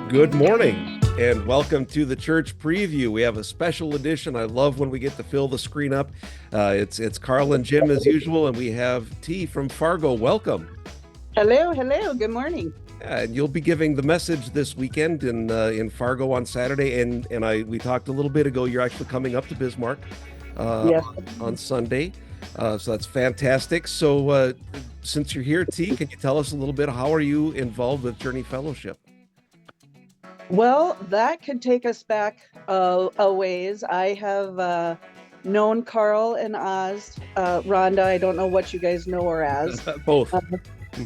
Good morning and welcome to the church preview. We have a special edition. I love when we get to fill the screen up. It's Karl and Jim as usual, and we have T from Fargo. Welcome. Hello. Good morning. And you'll be giving the message this weekend in Fargo on Saturday, and we talked a little bit ago. You're actually coming up to Bismarck Yes. on Sunday, so that's fantastic. So since you're here, T, can you tell us a little bit? How are you involved with Journey Fellowship? Well, that could take us back a ways. I have known Karl and Oz. Rhonda, I don't know what you guys know her as. Both.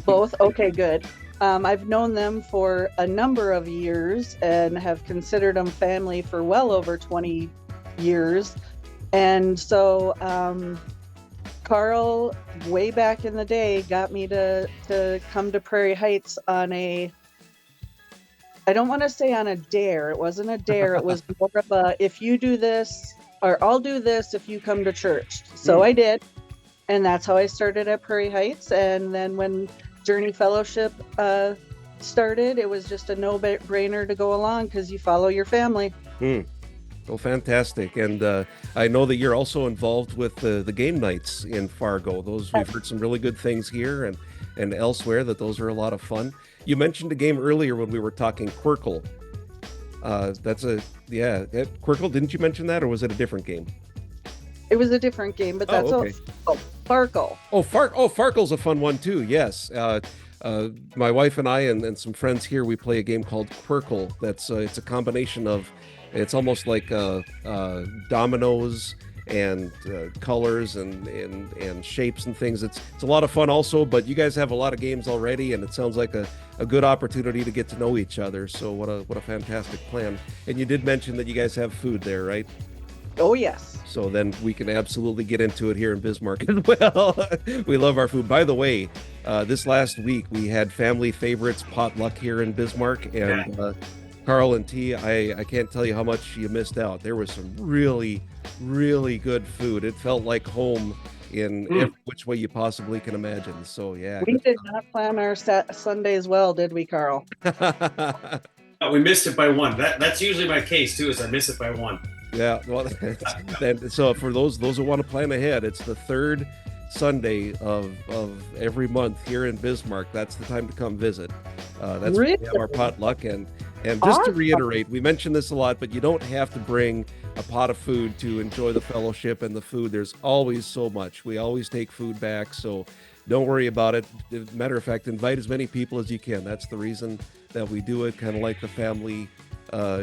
Both? Okay, good. I've known them for a number of years and have considered them family for well over 20 years. And so Karl, way back in the day, got me to come to Prairie Heights on I don't want to say on a dare. It wasn't a dare. It was more of a, if you do this, or I'll do this if you come to church. So I did. And that's how I started at Prairie Heights. And then when Journey Fellowship started, it was just a no-brainer to go along because you follow your family. Well, fantastic. And I know that you're also involved with the game nights in Fargo. Those, we've heard some really good things here and elsewhere, that those are a lot of fun. You mentioned a game earlier when we were talking Quirkle. Quirkle, didn't you mention that, or was it a different game? It was a different game, but that's okay. Farkle. Farkle's a fun one too. Yes. My wife and I and some friends here, we play a game called Quirkle. That's it's a combination of, it's almost like dominoes and colors and shapes and things. It's a lot of fun also, but you guys have a lot of games already, and it sounds like a good opportunity to get to know each other. So what a fantastic plan. And you did mention that you guys have food there, right? Oh, yes. So then we can absolutely get into it here in Bismarck as well. We love our food. By the way, this last week we had family favorites potluck here in Bismarck, and Karl and T, I can't tell you how much you missed out. There was some really, really good food. It felt like home in every which way you possibly can imagine. So yeah. We did not plan our Sundays well, did we, Karl? We missed it by one. That's usually my case too, is I miss it by one. Yeah, well, so for those who want to plan ahead, it's the third Sunday of every month here in Bismarck. That's the time to come visit. That's really? when we have our potluck, and just to reiterate, we mention this a lot, but you don't have to bring a pot of food to enjoy the fellowship and the food. There's always so much. We always take food back, so don't worry about it. Matter of fact, invite as many people as you can. That's the reason that we do it, kind of like the family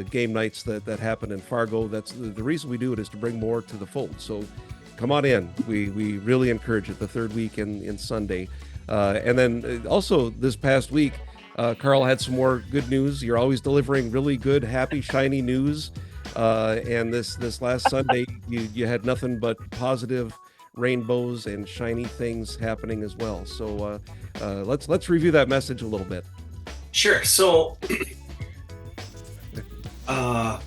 game nights that happen in Fargo. That's the reason we do it, is to bring more to the fold. So come on in. We really encourage it, the third week in Sunday. And then also this past week, Karl had some more good news. You're always delivering really good, happy, shiny news. And this last Sunday, you had nothing but positive rainbows and shiny things happening as well. So let's review that message a little bit. Sure. So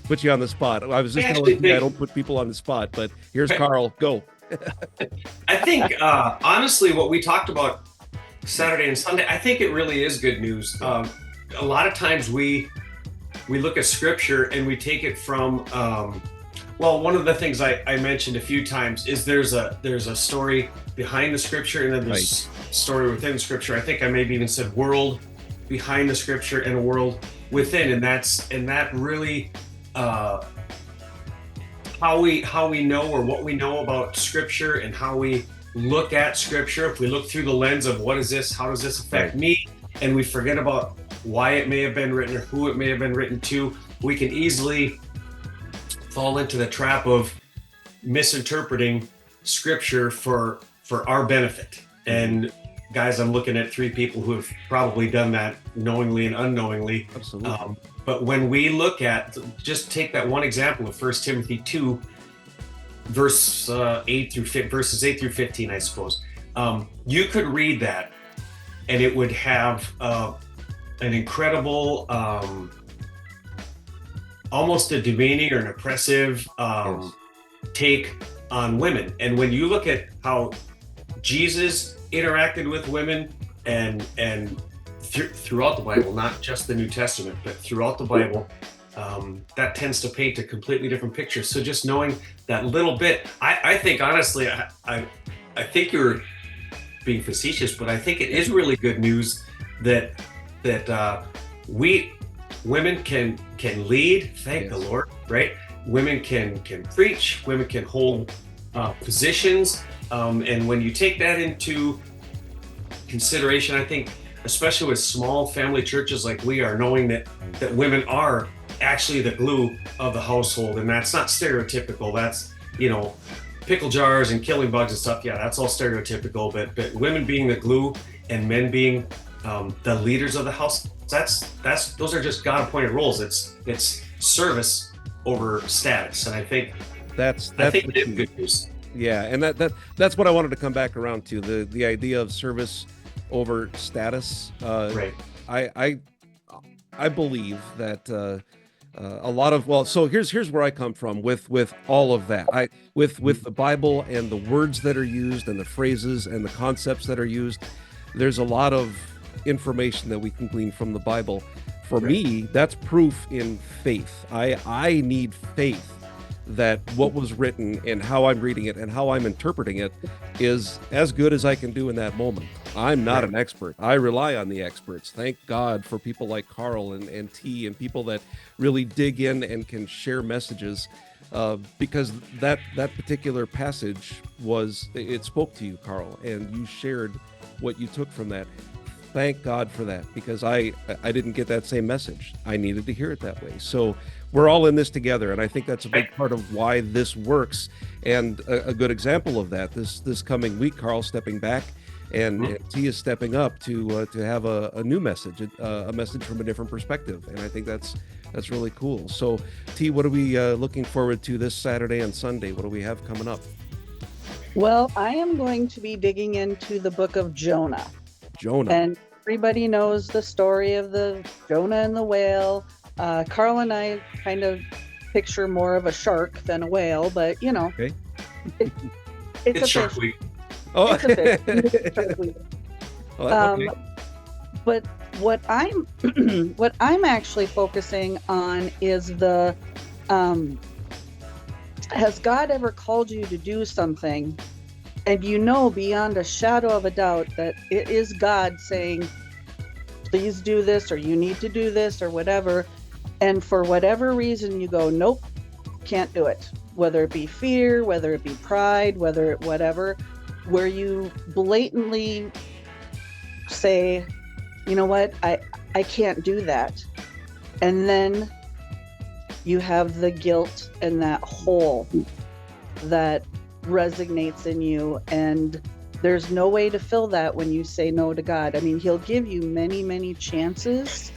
put you on the spot. I was just telling you I don't put people on the spot, but here's Karl. Go. I think honestly, what we talked about Saturday and Sunday, I think it really is good news. A lot of times we look at scripture and we take it from one of the things I mentioned a few times is there's a story behind the scripture, and then there's a story within the scripture. I think I maybe even said world behind the scripture and a world within, and that really how we know, or what we know about scripture, and how we look at scripture. If we look through the lens of what is this, how does this affect me, and we forget about why it may have been written or who it may have been written to, we can easily fall into the trap of misinterpreting scripture for our benefit. And guys, I'm looking at three people who have probably done that knowingly and unknowingly. Absolutely. But when we look at, just take that one example of 1 Timothy 2, verses 8 through 15, I suppose. You could read that and it would have an incredible, almost a demeaning or an oppressive take on women. And when you look at how Jesus interacted with women and throughout the Bible, not just the New Testament, but throughout the Bible, that tends to paint a completely different picture. So just knowing that little bit, I think honestly, I think you're being facetious, but I think it is really good news that we women can lead. Thank the Lord, right? Women can preach. Women can hold positions, and when you take that into consideration, I think, especially with small family churches like we are, knowing that women are actually the glue of the household, and that's not stereotypical. That's, pickle jars and killing bugs and stuff. Yeah, that's all stereotypical. But women being the glue and men being the leaders of the house, those are just God-appointed roles. It's service over status, and I think that's it's good news. Yeah, and that's what I wanted to come back around to, the idea of service over status. Right. I believe that a lot of, so here's where I come from with all of that. With the Bible and the words that are used and the phrases and the concepts that are used, there's a lot of information that we can glean from the Bible. For me, that's proof in faith. I need faith that what was written and how I'm reading it and how I'm interpreting it is as good as I can do in that moment. I'm not an expert. I rely on the experts. Thank God for people like Karl and Tee and people that really dig in and can share messages, because that particular passage it spoke to you, Karl, and you shared what you took from that. Thank God for that, because I didn't get that same message. I needed to hear it that way. So we're all in this together, and I think that's a big part of why this works. And a good example of that, this coming week, Karl stepping back, and Tee is stepping up to have a new message, a message from a different perspective. And I think that's really cool. So Tee, what are we looking forward to this Saturday and Sunday? What do we have coming up? Well, I am going to be digging into the book of Jonah. And everybody knows the story of the Jonah and the whale. Karl and I kind of picture more of a shark than a whale, but okay. It's a Shark fish. Week. Oh, it's a fish. It's Shark Week. Okay. But what I'm actually focusing on is the has God ever called you to do something, and beyond a shadow of a doubt that it is God saying, please do this, or you need to do this, or whatever, and for whatever reason you go, nope, can't do it, whether it be fear, whether it be pride, whatever, where you blatantly say, you know what, I can't do that, and then you have the guilt and that hole that resonates in you, and there's no way to fill that when you say no to God. I mean, he'll give you many, many chances,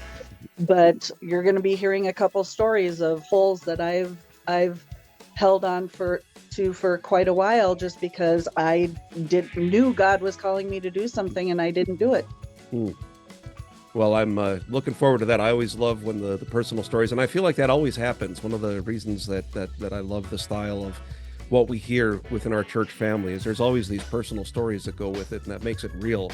but you're going to be hearing a couple stories of holes that I've held on for quite a while, just because I knew God was calling me to do something and I didn't do it. Well, I'm looking forward to that. I always love when the personal stories, and I feel like that always happens. One of the reasons that I love the style of what we hear within our church family is there's always these personal stories that go with it, and that makes it real.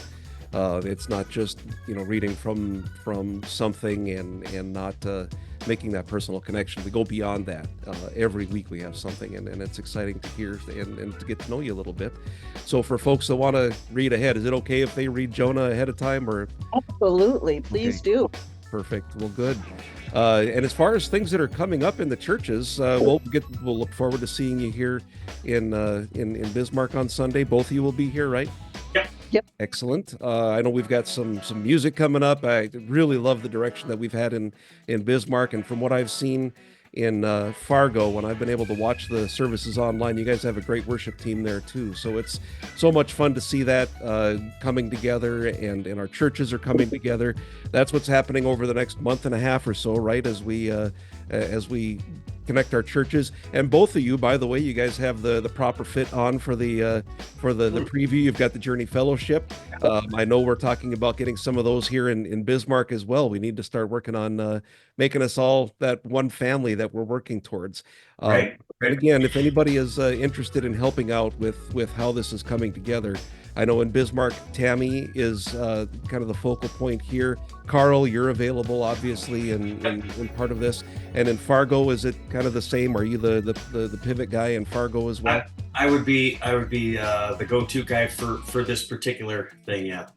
It's not just reading from something and not making that personal connection. We go beyond that. Every week we have something, and it's exciting to hear and to get to know you a little bit. So for folks that want to read ahead, is it okay if they read Jonah ahead of time? Or Absolutely, please do. Perfect. Well, good. And as far as things that are coming up in the churches, we'll look forward to seeing you here in Bismarck on Sunday. Both of you will be here, right? Yep. Excellent. I know we've got some music coming up. I really love the direction that we've had in Bismarck, and from what I've seen in Fargo, when I've been able to watch the services online, you guys have a great worship team there too. So it's so much fun to see that coming together, and our churches are coming together. That's what's happening over the next month and a half or so, right? As we connect our churches. And both of you, by the way, you guys have the proper fit on for the preview. You've got the Journey Fellowship. I know we're talking about getting some of those here in Bismarck as well. We need to start working on making us all that one family that we're working towards. Right. And again, if anybody is interested in helping out with how this is coming together, I know in Bismarck, Tammy is kind of the focal point here. Karl, you're available, obviously, and part of this. And in Fargo, is it kind of the same? Are you the pivot guy in Fargo as well? I would be the go-to guy for this particular thing. Yeah.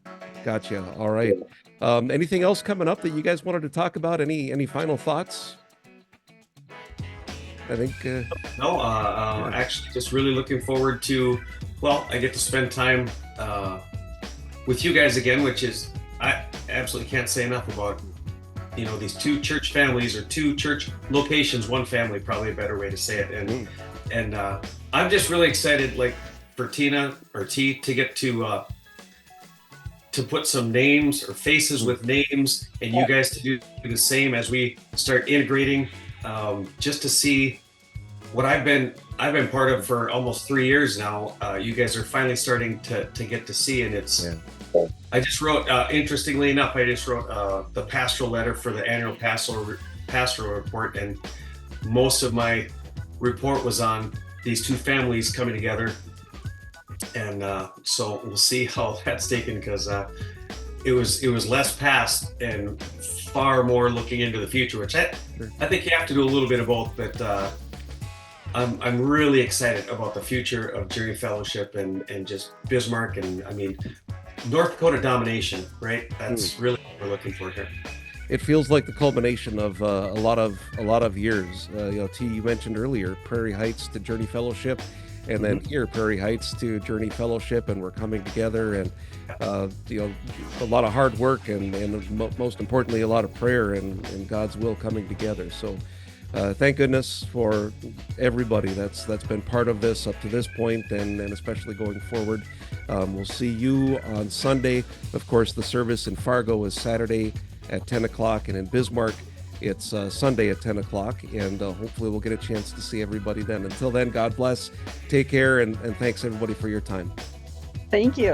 Gotcha. All right. Anything else coming up that you guys wanted to talk about? Any final thoughts? I think No, actually, just really looking forward to. Well, I get to spend time with you guys again, which is I absolutely can't say enough about. These two church families or two church locations, one family, probably a better way to say it. And I'm just really excited, like for Tina or T to get to put some names or faces with names, and you guys to do the same as we start integrating, just to see what I've been part of for almost 3 years now. You guys are finally starting to get to see, and it's. Yeah. I just wrote, interestingly enough, the pastoral letter for the annual pastoral report, and most of my report was on these two families coming together. And so we'll see how that's taken, because it was less past and far more looking into the future, which I think you have to do a little bit of both. But I'm really excited about the future of Journey Fellowship and just Bismarck, and I mean North Dakota domination, right? That's really what we're looking for here. It feels like the culmination of a lot of years. T, you mentioned earlier Prairie Heights to Journey Fellowship, and then here Prairie Heights to Journey Fellowship, and we're coming together, and a lot of hard work, and most importantly a lot of prayer and God's will coming together. So thank goodness for everybody that's been part of this up to this point, and especially going forward. We'll see you on Sunday. Of course, the service in Fargo is Saturday at 10 o'clock, and in Bismarck it's Sunday at 10 o'clock, and hopefully we'll get a chance to see everybody then. Until then, God bless, take care, and thanks everybody for your time. Thank you.